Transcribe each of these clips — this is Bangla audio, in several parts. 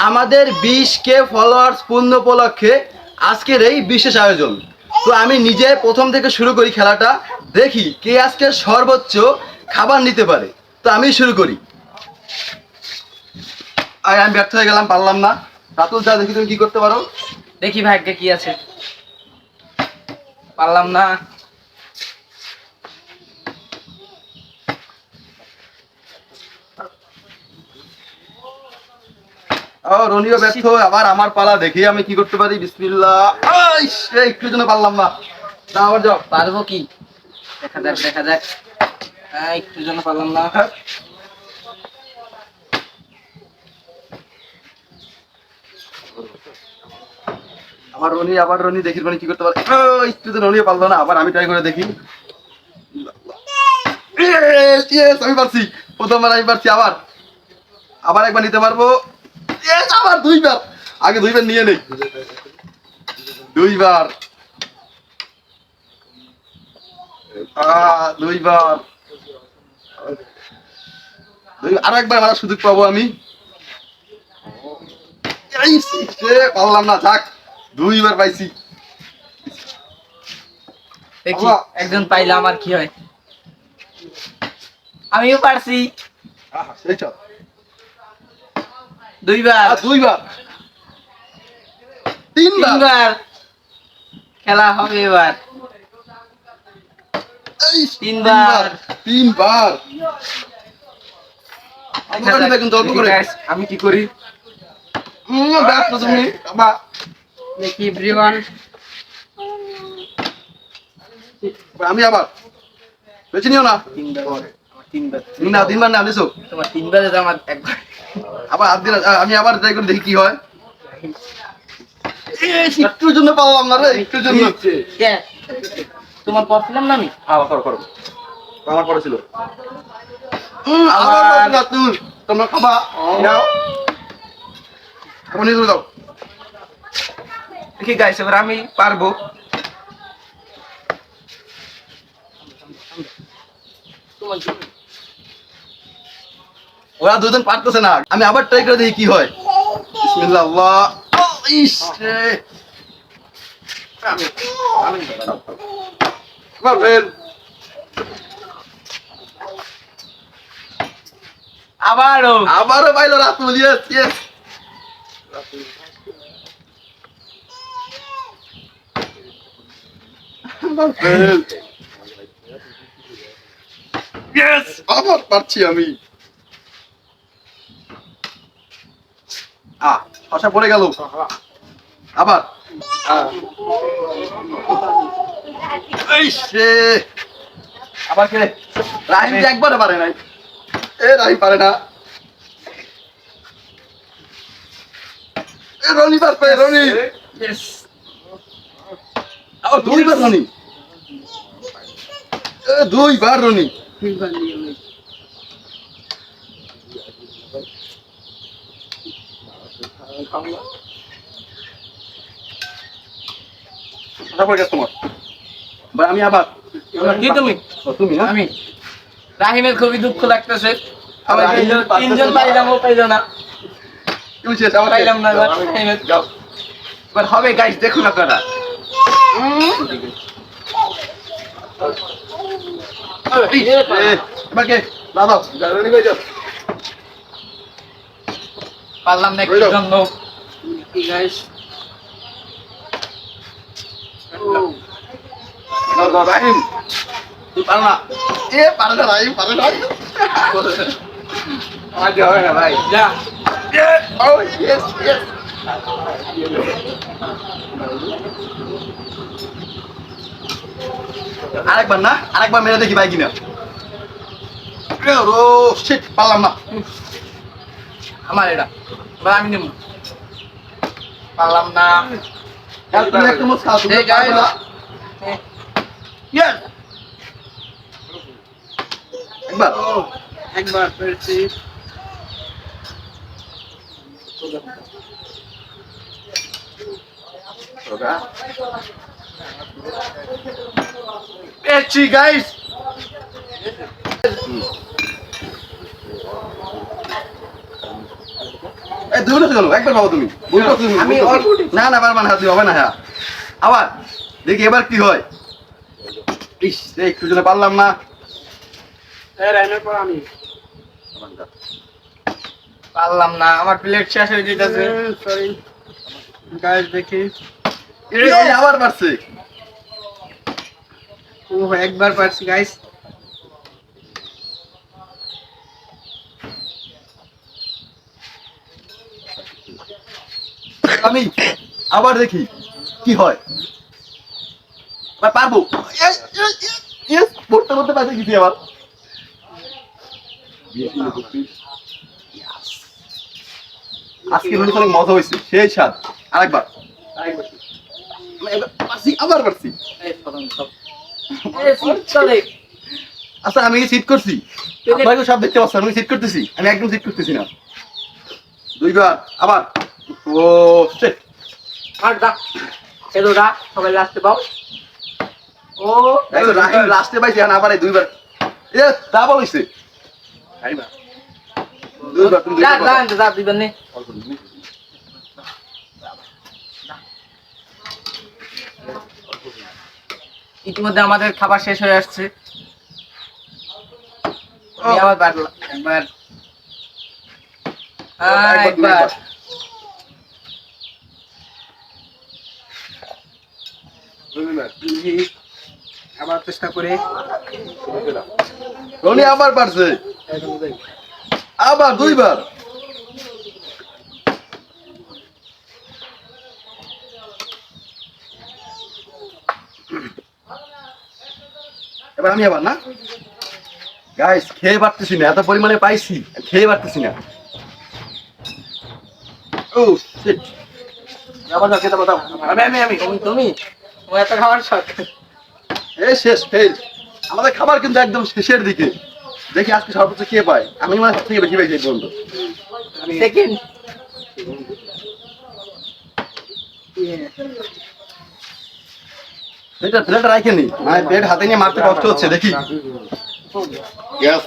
আমাদের 20K ফলোয়ার্স পূর্ণ উপলক্ষে আজকের এই বিশেষ আয়োজন। তো আমি নিজে প্রথম থেকে শুরু করি খেলাটা, দেখি কে আজকে সর্বোচ্চ খাবার নিতে পারে। তো আমি শুরু করি। আমি ব্যর্থ হয়ে গেলাম, পারলাম না। রাতুল, যা দেখি তুমি কি করতে পারো। দেখি ভাগ্যে কি আছে। পারলাম না। রনিও ব্যর্থ। আবার আমার পালা, দেখি আমি কি করতে পারি। বিসমিল্লাহ। একটু জন্য পারলাম না। আবার যাও। পারবো কি, দেখা যাক দেখা যাক। একটু জন্য পারলাম না। আবার রনি দেখি রনি কি করতে পারে। একটু তো রনিও পারলো না। আবার আমি ট্রাই করে দেখি। আমি পারছি, প্রথমবার আমি পারছি। আবার একবার নিতে পারবো। আবার দুইবার। আগে দুইবার নিয়ে নেই। দুইবার আরো একবার আমার সুযোগ পাবো আমি। পারলাম না, থাক। দুইবার পাইছি। দেখি একজন পাইলে আমার কি হয়। আমিও পারছি। দুইবার তিনবার খেলা হবে এবার। তিনবার আমি কি করি। দেখি এভরিওয়ান। আমি আবার বেছে নিও না। তিনবার না আনিছো। তোমার তিনবারে তো আমার একবার। আবার আমি আবার ট্রাই করে দেখি কি হয়। একটুর জন্য পারলাম না রে, একটুর জন্য। তোমার পড়ছিলাম না আমি। করো আমার পরে ছিল। আবার তোমরা খাবা। দাও। দেখি গাইস, এবার আমি পারবো। ওরা দুজন পারতেছে না। আমি আবার ট্রাই করে দেখি কি হয়। বিসমিল্লাহ। আল্লাহ। ইস রে। আবারও পাইলো রাতুল। ইয়েস। আবার পারছি আমি। শশা পড়ে গেল। আবার আবার কে? রাহিম যে একবারে পারে নাই। রাহিম পারে না। রনি পারবে। রনি আবার দুইবার রনি। দুইবার রনি। আমি আবার কি তুমি না? আমি রাহিমের খুবই দুঃখ লাগতেছে। তিনজন পাইলাম, ও পাইল না। পাইলাম না এবার হবে গাইস, দেখুন আপনারা। এবার কে? দাদা পারলাম না একটু জন্য। গাইস রাহিম তুই পার না। পারে না রাহিম, পারে না। আমার দেওয়া হয় না ভাই। যা আরেকবার মেরে দেখি ভাই কিনা। পারলাম না। আমার এটা আমি নেব। পারলাম না। তুমি একটা মোট খাও। তুমি পারবে না। একবার পেরেছি। পেয়েছি গাইস। এই দুই মিনিট চলো, একবার পাবো তুমি। ভুল করছো তুমি, আমি ভুল করছো। অল্প উঠি। না না পারবা না, তুমি হবে না। হ্যাঁ আবার দেখি এবার কি হয়। ইস রে, একটু জন্য পারলাম না। পারলাম না, আমার প্লেট শেষ হয়ে যেতেছে। সরি গাইস, দেখি। এই আবার পারছে। ও একবার পারছি গাইস। আমি আবার দেখি কি হয়। এবার পারবো। ইয়েস, পড়তে পড়তে পারছে কিছু আবার। আজকে রুটি অনেক মজা হয়েছে, সেই স্বাদ। আরেকবার। এবার পারছি, আবার পারছি। চলে আচ্ছা আমি কি চিট করছি? আপনারা তো সব দেখতে পাচ্ছেন, আমি চিট করতেছি? আমি একদম চিট করতেছি না। দুইবার আবার। ও শিট। আর দা এদোটা সবাই লাস্টে পাও। ও এই তো রাহিম লাস্টে পাইছে, এখন আবার এই দুইবার। এ ডাবল হইছে। দুইবার তুমি যা দুইবার যা পারো। যা দিবেন নে। ইতিমধ্যে আমাদের খাবার শেষ হয়ে আসছে। আমি আবার পারলাম একবার। একবার দেখি, আবার চেষ্টা করে। রনি আবার পারছে, আবার দুইবার। এবার আমি আবার না গাইস, খেয়ে পারতেছি না, এত পরিমাণে পাইছি খেয়ে পারতেছি না। ও শিট। আবার দাও, খেতে দাও। আমি তুমি তোমার এত খাবার শখ। এই শেষ, ফেল। আমাদের খাবার কিন্তু একদম শেষের দিকে। দেখি আজকে সর্বোচ্চ কে পায়। আমি মানে সব থেকে বেশি পাইছি এই পর্যন্ত। সেকেন্ড এটা প্লেট রাখে নি, মানে প্লেট হাতে নিয়ে মারতে কষ্ট হচ্ছে। দেখি গ্যাস।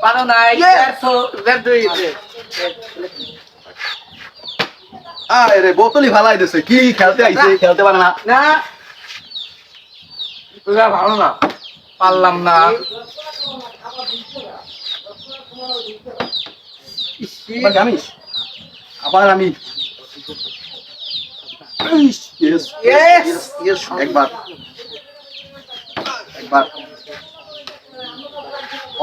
পারো নাই তো রেড হইছে। আরে বোতলই ভালাই দিছে, কি খেলতে আইছে, খেলতে পারে না। না তোরা ভালো না, পারলাম না। এবার আমি আবার আমি Yes, Yes! yes, একবার একবার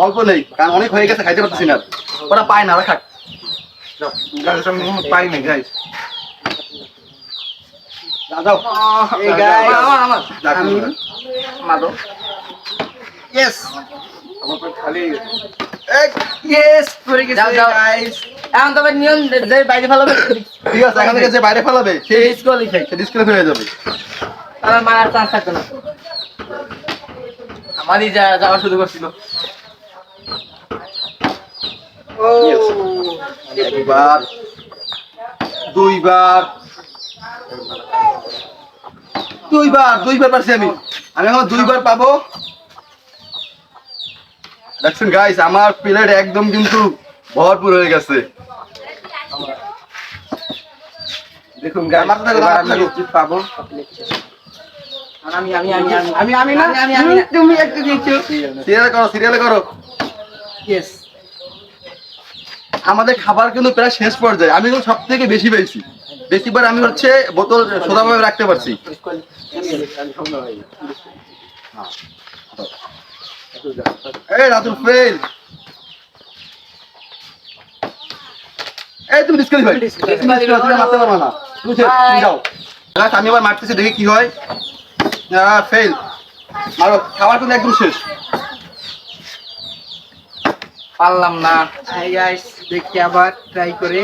অল্প নেই, কারণ অনেক হয়ে গেছে, খাইতে পারতেছি না। ওরা পায় না, ওরা খাক। পাই না গাইস। যাও এই গাইস আমার আমি মাদো। ইয়েস। আমার পেট খালি হয়ে গেছে। ইয়েস পড়ে গেছে যাও, যাও। গাইস। এখন তবে নিয়ম যে বাইরে ফেলাবে ঠিক আছে, এখান থেকে যে বাইরে ফেলাবে সেই সেই স্কুলই খাই, ডিসপ্লে হয়ে যাবে। তার মারার চান্স থাকতো না। আমারই যাওয়া শুরু করছিল। ও একবার, দুইবার, দুইবার পারছি আমি। আমি এখন দুইবার পাবো। দেখছেন গাইস, আমার প্লেট একদম কিন্তু ভরপুর হয়ে গেছে। দেখুন গাইস, আমার তো এবার আমি আমি নিশ্চিত পাবো। আমি না তুমি একটু দিয়েছো। সিরিয়ালে করো। ইয়েস আমাদের খাবার কিন্তু প্রায় শেষ পর্যায়ে। আমি কিন্তু সব থেকে বেশি পেয়েছি। বেশিবার আমি হচ্ছে বোতল সোজাভাবে রাখতে পারছি। এই রাতুল ফেল। এই তুমি ডিসকালিফাই। মারতে পারবে না। তুমি যাও। আমি আবার মারতেছি, দেখি কি হয়। ফেল। মারো, খাবার কিন্তু একদম শেষ। পারলাম না। হাই গাইস, দেখি আবার ট্রাই করে।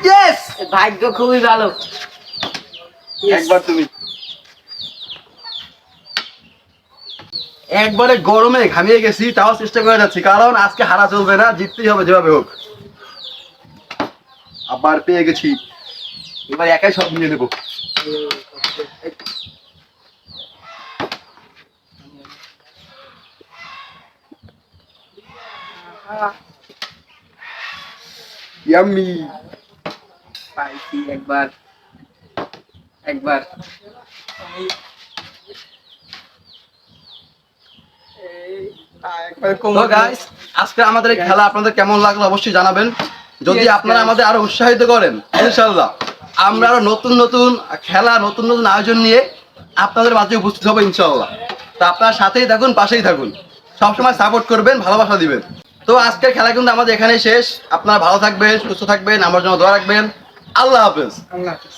ইয়েস ভাগ্য খুবই ভালো। একবার তুমি একবারে গরমে ঘামিয়ে গেছি, তাও চেষ্টা করে যাচ্ছি, কারণ আজকে হারা চলবে না, জিততেই হবে যেভাবে হোক। আবার পেয়ে গেছি, এবার একাই সব নিয়ে নেবো। ইয়াম্মি। পাইছি একবার একবার আমি একবার তো কোমর গাইস আজকে আমাদের এই খেলা আপনাদের কেমন লাগলো অবশ্যই জানাবেন। যদি Yes, আপনারা guys. আমাদের আরো উৎসাহিত করেন ইনশাআল্লাহ আমরা আরো নতুন নতুন খেলা নতুন নতুন আয়োজন নিয়ে আপনাদের মাঝে উপস্থিত হবো ইনশাআল্লাহ। তো আপনারা সাথেই থাকুন, পাশেই থাকুন, সবসময় সাপোর্ট করবেন, ভালোবাসা দিবেন। তো আজকের খেলা কিন্তু আমাদের এখানেই শেষ। আপনারা ভালো থাকবেন, সুস্থ থাকবেন, আমার জন্য দোয়া রাখবেন। আল্লাহ হাফেজ। আল্লাহ হাফেজ।